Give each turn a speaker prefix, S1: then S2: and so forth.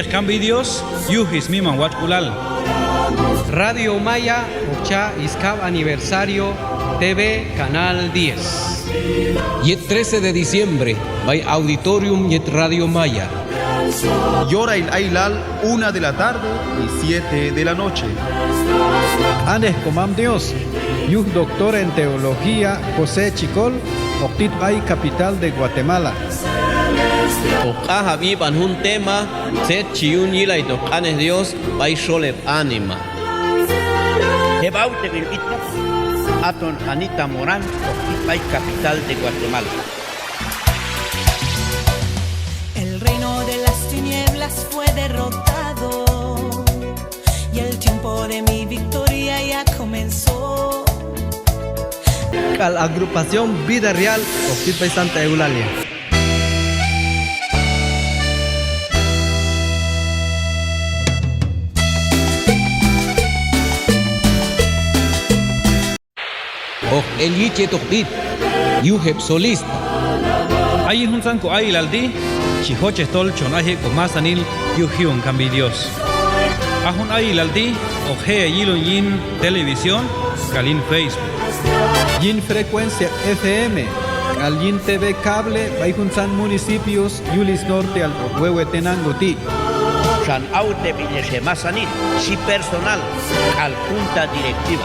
S1: Yuyek Cambidios, Yujis Miman Huachculal.
S2: Radio Maya, Ocha Iscab Aniversario, TV Canal 10.
S3: Yet 13 de diciembre, by Auditorium Yet Radio Maya.
S4: Yora il Ailal, 1 de la tarde y 7 de la noche.
S5: Anes Comam Dios, Yuh Doctor en Teología José Chicol, Octit Bay, capital de Guatemala.
S6: Toca Habib Anjun tema, Set Chiun Yila y Tocanes Dios, Bay Sholeb Anima.
S7: Jebaute Bilbito, Aton Anita Morán, Octit Bay, capital de Guatemala.
S8: El reino de las tinieblas fue derrotado y el tiempo de mi victoria ya comenzó.
S2: La agrupación Vida Real, Octit Bay Santa Eulalia.
S3: Och el Yiche Toktit, Yuheb Solista.
S1: Ahí un sanco Ailaldi, Chihoche Stol Chonaje Comasanil, Yujion Cambidios. Ahun Ailaldi, Oje Yilun Yin Televisión, Kalin Facebook.
S5: Yin Frecuencia FM, al Yin TV Cable, Baijunsan Municipios, Yulis Norte, al Huehuetenango Ti.
S7: San Aute Villesemasanil, si personal, al Junta Directiva.